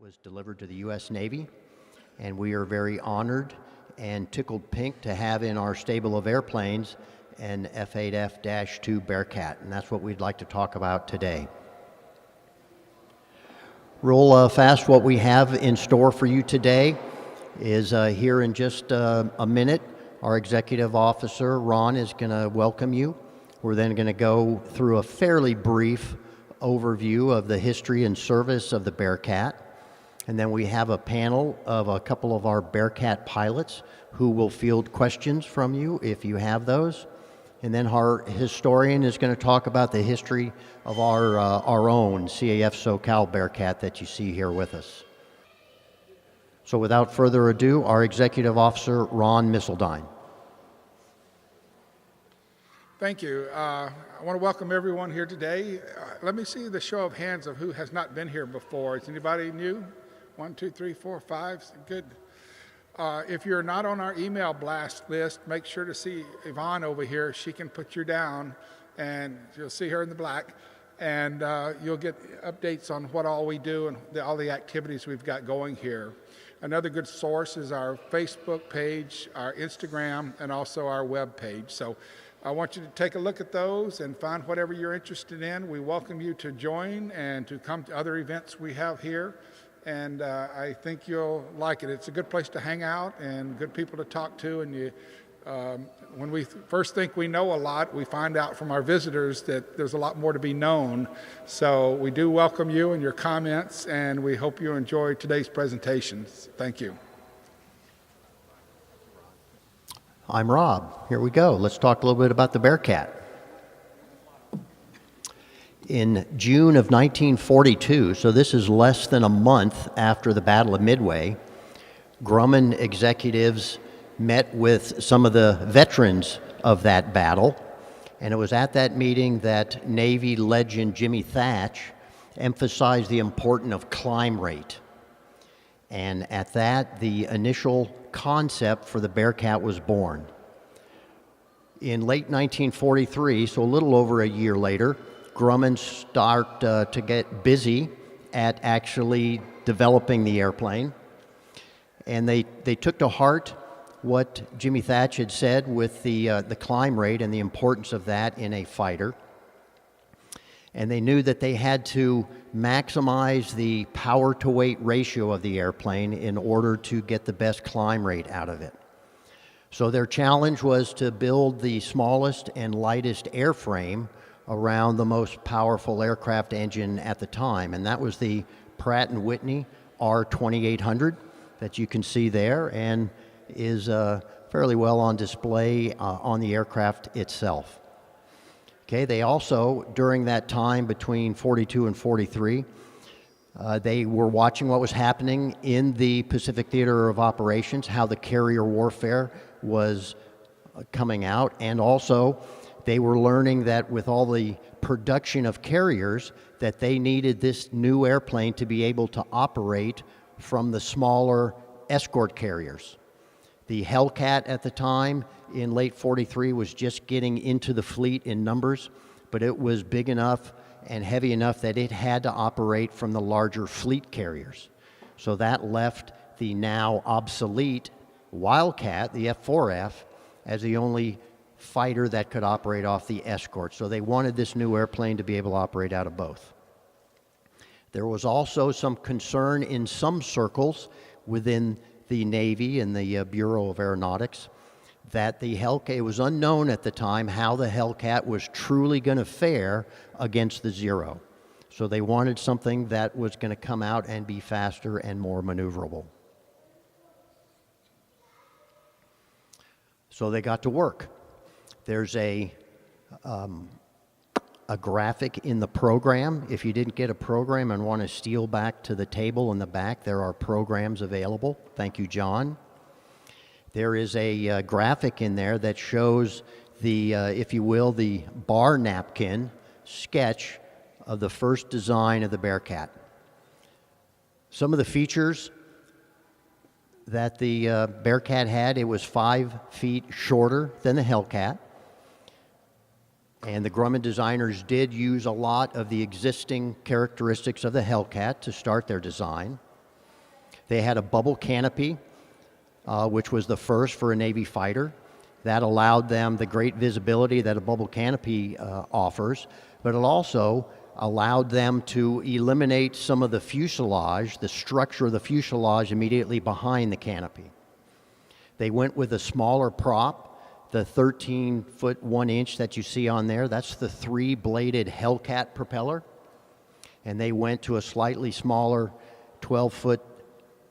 was delivered to the U.S. Navy, and we are very honored and tickled pink to have in our stable of airplanes an F-8F-2 Bearcat, and that's what we'd like to talk about today. Real fast, what we have in store for you today is here in just a minute, our executive officer, Ron, is going to welcome you. We're then going to go through a fairly brief overview of the history and service of the Bearcat. And then we have a panel of a couple of our Bearcat pilots who will field questions from you if you have those. And then our historian is going to talk about the history of our own CAF SoCal Bearcat that you see here with us. So without further ado, our executive officer, Ron Misseldine. Thank you. I want to welcome everyone here today. Let me see the show of hands of who has not been here before. Is anybody new? 1, 2, 3, 4, 5. Good. If you're not on our email blast list, make sure to see Yvonne over here. She can put you down, and you'll see her in the black. And you'll get updates on what all we do and all the activities we've got going here. Another good source is our Facebook page, our Instagram, and also our web page. So I want you to take a look at those and find whatever you're interested in. We welcome you to join and to come to other events we have here. And I think you'll like it. It's a good place to hang out and good people to talk to. And when we first think we know a lot, we find out from our visitors that there's a lot more to be known. So we do welcome you and your comments, and we hope you enjoy today's presentations. Thank you. I'm Rob. Here we go. Let's talk a little bit about the Bearcat. In June of 1942, so this is less than a month after the Battle of Midway, Grumman executives met with some of the veterans of that battle, and it was at that meeting that Navy legend Jimmy Thatch emphasized the importance of climb rate. And at that, the initial concept for the Bearcat was born. In late 1943, so a little over a year later, Grumman start to get busy at actually developing the airplane. And they took to heart what Jimmy Thatch had said with the climb rate and the importance of that in a fighter. And they knew that they had to maximize the power to weight ratio of the airplane in order to get the best climb rate out of it. So their challenge was to build the smallest and lightest airframe around the most powerful aircraft engine at the time, and that was the Pratt & Whitney R2800 that you can see there and is fairly well on display on the aircraft itself. Okay, they also, during that time between 42 and 43, they were watching what was happening in the Pacific Theater of Operations, how the carrier warfare was coming out, and also they were learning that with all the production of carriers, that they needed this new airplane to be able to operate from the smaller escort carriers. The Hellcat at the time in late 43 was just getting into the fleet in numbers, but it was big enough and heavy enough that it had to operate from the larger fleet carriers. So that left the now obsolete Wildcat, the F-4F, as the only fighter that could operate off the escort. So they wanted this new airplane to be able to operate out of both. There was also some concern in some circles within the Navy and the Bureau of Aeronautics that the Hellcat, it was unknown at the time how the Hellcat was truly going to fare against the Zero. So they wanted something that was going to come out and be faster and more maneuverable. So they got to work. There's a graphic in the program. If you didn't get a program and want to steal back to the table in the back, there are programs available. Thank you, John. There is a graphic in there that shows the, if you will, the bar napkin sketch of the first design of the Bearcat. Some of the features that the Bearcat had, it was 5 feet shorter than the Hellcat. And the Grumman designers did use a lot of the existing characteristics of the Hellcat to start their design. They had a bubble canopy, which was the first for a Navy fighter. That allowed them the great visibility that a bubble canopy offers, but it also allowed them to eliminate some of the fuselage, the structure of the fuselage immediately behind the canopy. They went with a smaller prop, the 13-foot 1 inch that you see on there. That's the 3-bladed Hellcat propeller. And they went to a slightly smaller 12-foot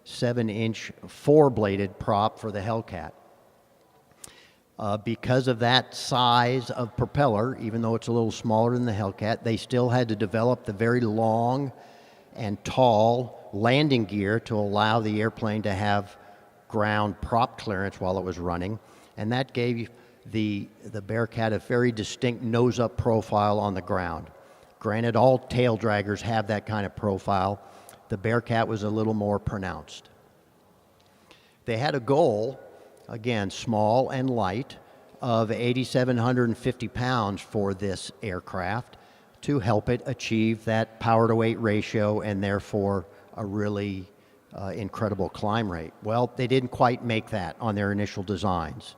7-inch 4-bladed prop for the Hellcat. Because of that size of propeller, even though it's a little smaller than the Hellcat, they still had to develop the very long and tall landing gear to allow the airplane to have ground prop clearance while it was running. And that gave the Bearcat a very distinct nose-up profile on the ground. Granted, all tail draggers have that kind of profile. The Bearcat was a little more pronounced. They had a goal, again, small and light, of 8,750 pounds for this aircraft to help it achieve that power-to-weight ratio and therefore a really incredible climb rate. Well, they didn't quite make that on their initial designs.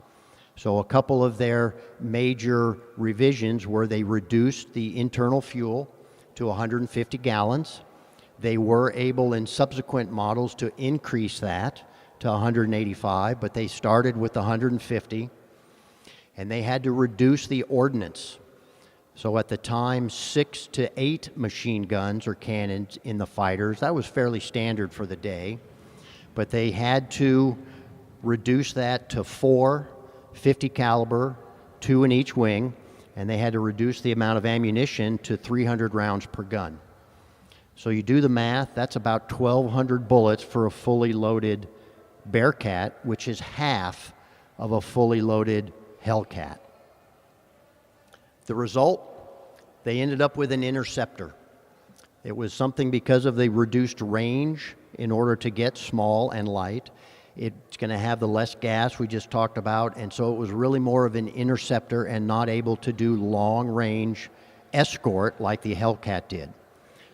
So a couple of their major revisions were they reduced the internal fuel to 150 gallons. They were able in subsequent models to increase that to 185, but they started with 150, and they had to reduce the ordnance. So at the time, 6 to 8 machine guns or cannons in the fighters. That was fairly standard for the day, but they had to reduce that to 4 50 caliber, 2 in each wing, and they had to reduce the amount of ammunition to 300 rounds per gun. So you do the math, that's about 1,200 bullets for a fully loaded Bearcat, which is half of a fully loaded Hellcat. The result, they ended up with an interceptor. It was something because of the reduced range in order to get small and light. It's going to have the less gas we just talked about, and so it was really more of an interceptor and not able to do long-range escort like the Hellcat did.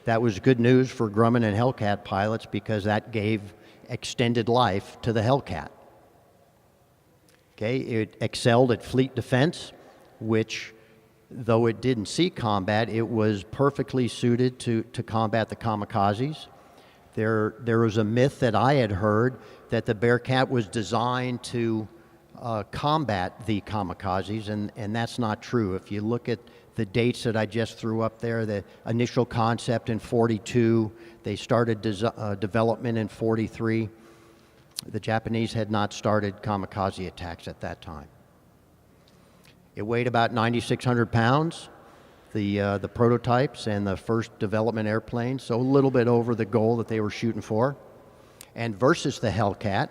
That was good news for Grumman and Hellcat pilots because that gave extended life to the Hellcat. Okay, it excelled at fleet defense, which, though it didn't see combat, it was perfectly suited to combat the kamikazes. There was a myth that I had heard that the Bearcat was designed to combat the kamikazes, and that's not true. If you look at the dates that I just threw up there, the initial concept in 42, they started development in 43. The Japanese had not started kamikaze attacks at that time. It weighed about 9,600 pounds, the prototypes and the first development airplane, so a little bit over the goal that they were shooting for. And versus the Hellcat,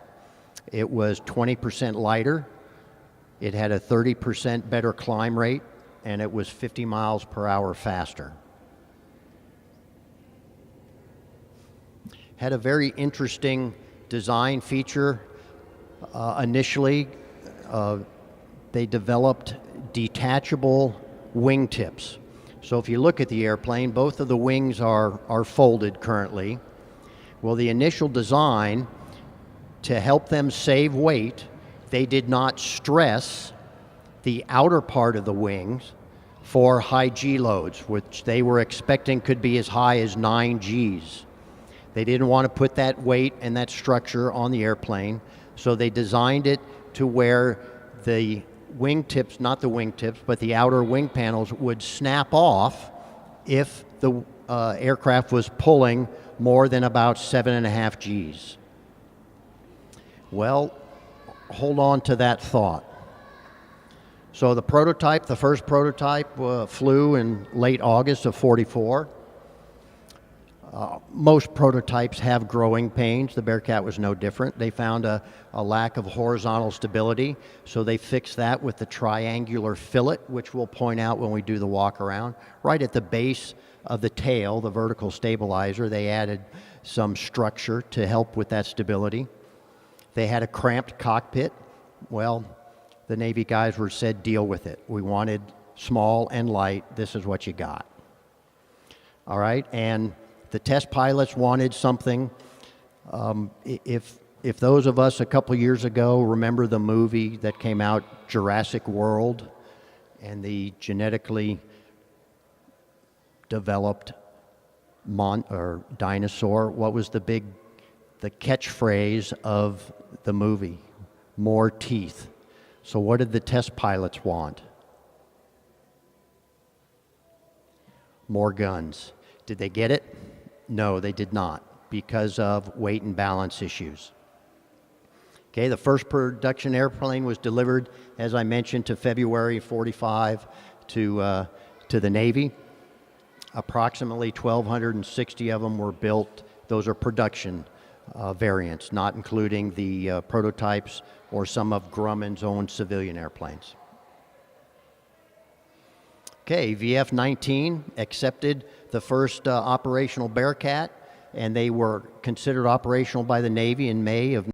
it was 20% lighter, it had a 30% better climb rate, and it was 50 miles per hour faster. Had a very interesting design feature. Initially, they developed detachable wingtips. So if you look at the airplane, both of the wings are folded currently. Well, the initial design, to help them save weight, they did not stress the outer part of the wings for high G loads, which they were expecting could be as high as 9 Gs. They didn't want to put that weight and that structure on the airplane, so they designed it to where the wingtips, not the wingtips, but the outer wing panels would snap off if the aircraft was pulling more than about 7.5 Gs. Well, hold on to that thought. So the prototype, the first prototype, flew in late August of 44. Most prototypes have growing pains. The Bearcat was no different. They found a lack of horizontal stability, so they fixed that with the triangular fillet, which we'll point out when we do the walk around. Right at the base of the tail, the vertical stabilizer, they added some structure to help with that stability. They had a cramped cockpit. Well, the Navy guys were said, deal with it. We wanted small and light. This is what you got. All right, and the test pilots wanted something If those of us a couple years ago remember the movie that came out, Jurassic World, and the genetically developed dinosaur, what was the catchphrase of the movie? More teeth. So what did the test pilots want? More guns. Did they get it? No, they did not, because of weight and balance issues. Okay, the first production airplane was delivered, as I mentioned, to February 45 to the Navy. Approximately 1,260 of them were built. Those are production variants, not including the prototypes or some of Grumman's own civilian airplanes. Okay, VF-19 accepted the first operational Bearcat, and they were considered operational by the Navy in May of.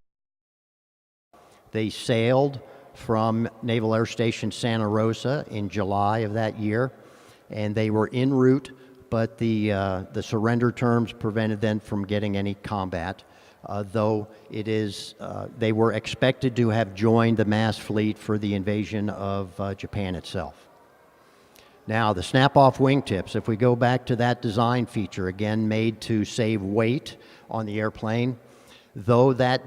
They sailed from Naval Air Station Santa Rosa in July of that year, and they were en route, but the surrender terms prevented them from getting any combat, though they were expected to have joined the mass fleet for the invasion of Japan itself. Now, the snap-off wingtips, if we go back to that design feature, again made to save weight on the airplane, though that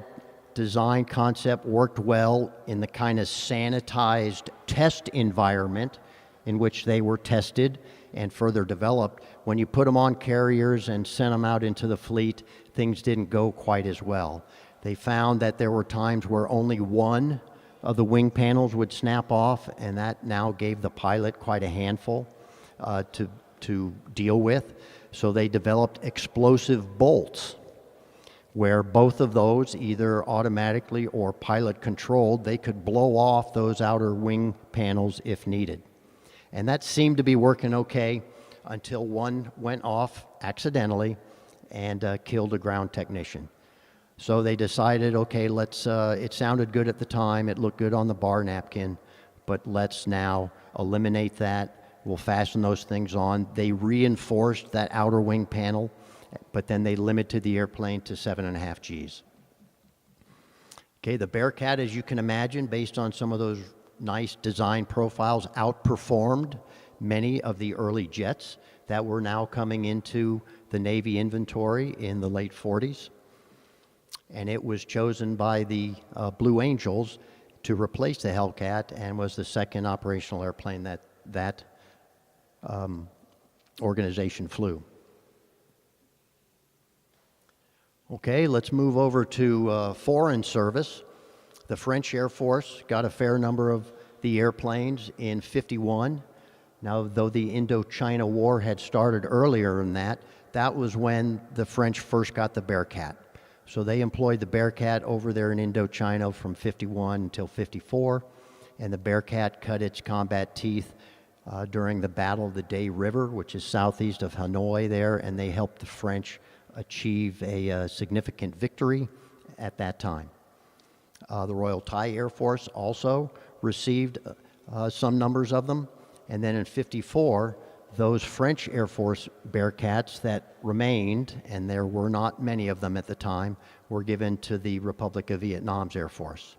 design concept worked well in the kind of sanitized test environment in which they were tested and further developed, when you put them on carriers and sent them out into the fleet, things didn't go quite as well. They found that there were times where only one of the wing panels would snap off, and that now gave the pilot quite a handful to deal with. So they developed explosive bolts, where both of those, either automatically or pilot controlled, they could blow off those outer wing panels if needed. And that seemed to be working okay until one went off accidentally and killed a ground technician. So they decided, okay, it sounded good at the time, it looked good on the bar napkin, but let's now eliminate that. We'll fasten those things on. They reinforced that outer wing panel, but then they limited the airplane to 7.5 Gs. Okay, the Bearcat, as you can imagine, based on some of those nice design profiles, outperformed many of the early jets that were now coming into the Navy inventory in the late 40s. And it was chosen by the Blue Angels to replace the Hellcat, and was the second operational airplane that organization flew. Okay, let's move over to foreign service. The French Air Force got a fair number of the airplanes in '51. Now, though the Indochina War had started earlier than that, that was when the French first got the Bearcat. So they employed the Bearcat over there in Indochina from '51 until '54, and the Bearcat cut its combat teeth during the Battle of the Day River, which is southeast of Hanoi there, and they helped the French achieve a significant victory at that time. The Royal Thai Air Force also received some numbers of them, and then in '54, those French Air Force Bearcats that remained, and there were not many of them at the time, were given to the Republic of Vietnam's Air Force.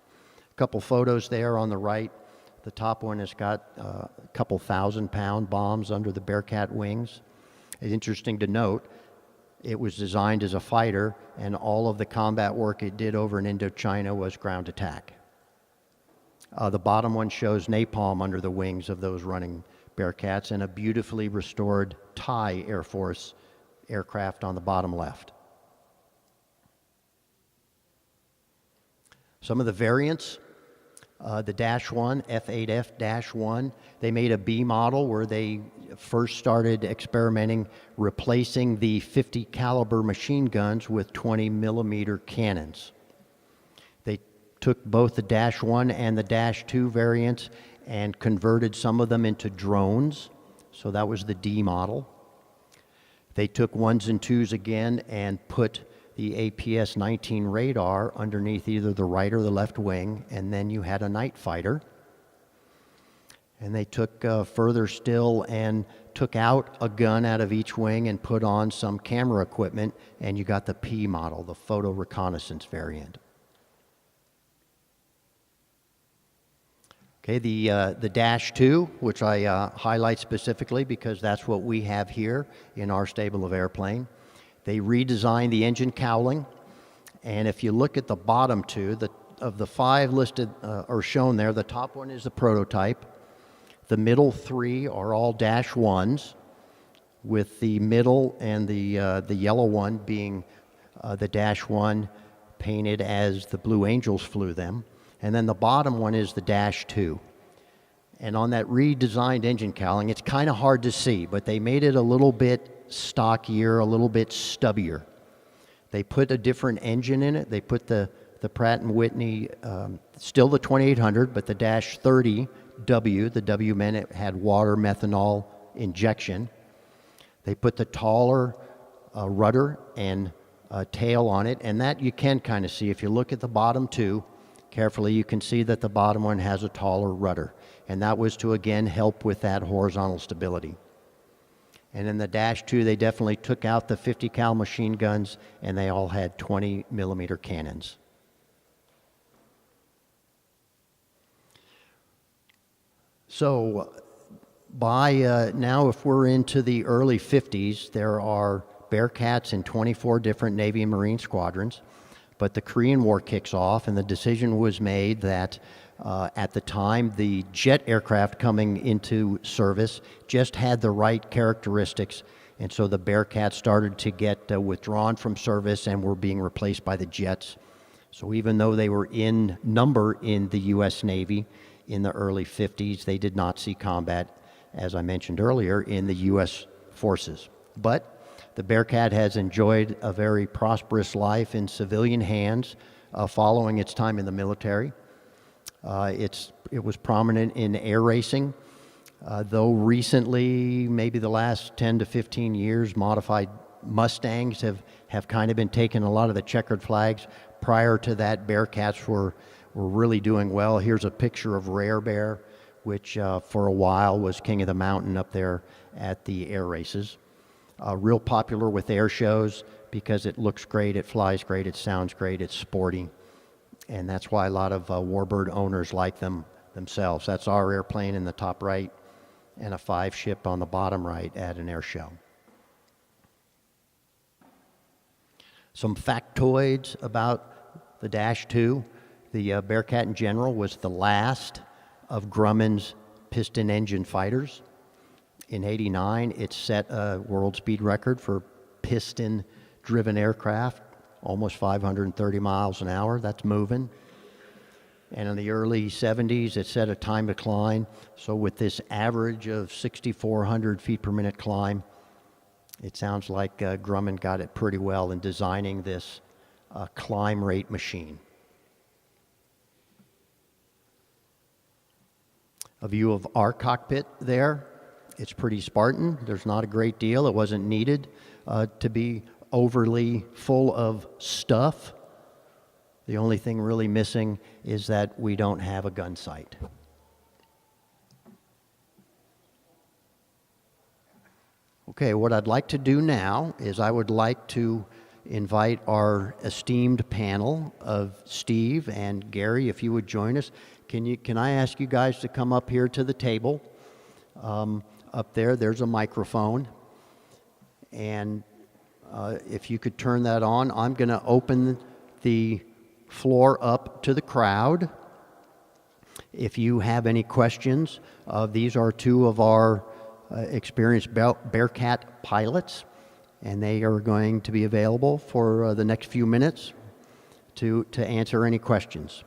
A couple photos there on the right. The top one has got a couple 1,000-pound bombs under the Bearcat wings. It's interesting to note, it was designed as a fighter, and all of the combat work it did over in Indochina was ground attack. The bottom one shows napalm under the wings of those running Bearcats, and a beautifully restored Thai Air Force aircraft on the bottom left. Some of the variants, the Dash 1, F-8F-1, they made a B model where they first started experimenting replacing the 50 caliber machine guns with 20 millimeter cannons. They took both the Dash 1 and the Dash 2 variants and converted some of them into drones, so that was the D model. They took 1s and 2s again and put the APS-19 radar underneath either the right or the left wing, and then you had a night fighter. And they took further still and took out a gun out of each wing and put on some camera equipment, and you got the P model, the photo reconnaissance variant. Okay, the Dash 2, which I highlight specifically because that's what we have here in our stable of airplane. They redesigned the engine cowling, and if you look at the bottom two, of the 5 listed or shown there, the top one is the prototype. The middle 3 are all Dash 1s, with the middle and the yellow one being the Dash 1 painted as the Blue Angels flew them. And then the bottom one is the Dash 2. And on that redesigned engine cowling, it's kind of hard to see, but they made it a little bit stockier, a little bit stubbier. They put a different engine in it. They put the Pratt & Whitney, still the 2800, but the Dash 30W, the W meant it had water methanol injection. They put the taller rudder and tail on it, and that you can kind of see. If you look at the bottom two carefully, you can see that the bottom one has a taller rudder, and that was to, again, help with that horizontal stability. And in the Dash 2, they definitely took out the 50 cal machine guns, and they all had 20 millimeter cannons. So by now, if we're into the early 50s, there are Bearcats in 24 different Navy and Marine squadrons. But the Korean War kicks off, and the decision was made that at the time, the jet aircraft coming into service just had the right characteristics, and so the Bearcats started to get withdrawn from service and were being replaced by the jets. So even though they were in number in the U.S. Navy in the early 50s, they did not see combat, as I mentioned earlier, in the U.S. forces. But the Bearcat has enjoyed a very prosperous life in civilian hands following its time in the military. It was prominent in air racing, though recently, maybe the last 10 to 15 years, modified Mustangs have kind of been taking a lot of the checkered flags. Prior to that, Bearcats were really doing well. Here's a picture of Rare Bear, which for a while was king of the mountain up there at the air races. Real popular with air shows because it looks great, it flies great, it sounds great, it's sporty. And that's why a lot of warbird owners like them themselves. That's our airplane in the top right and a 5-ship on the bottom right at an air show. Some factoids about the Dash 2. The Bearcat in general was the last of Grumman's piston engine fighters. In '89, it set a world speed record for piston-driven aircraft, almost 530 miles an hour. That's moving. And in the early 70s, it set a time to climb. So with this average of 6,400 feet per minute climb, it sounds like Grumman got it pretty well in designing this climb rate machine. A view of our cockpit there. It's pretty Spartan. There's not a great deal. It wasn't needed to be overly full of stuff. The only thing really missing is that we don't have a gun sight. Okay, what I'd like to do now is I would like to invite our esteemed panel of Steve and Gary, if you would join us. Can I ask you guys to come up here to the table? Up there's a microphone. And if you could turn that on, I'm going to open the floor up to the crowd. If you have any questions, these are two of our experienced Bearcat pilots, and they are going to be available for the next few minutes to answer any questions.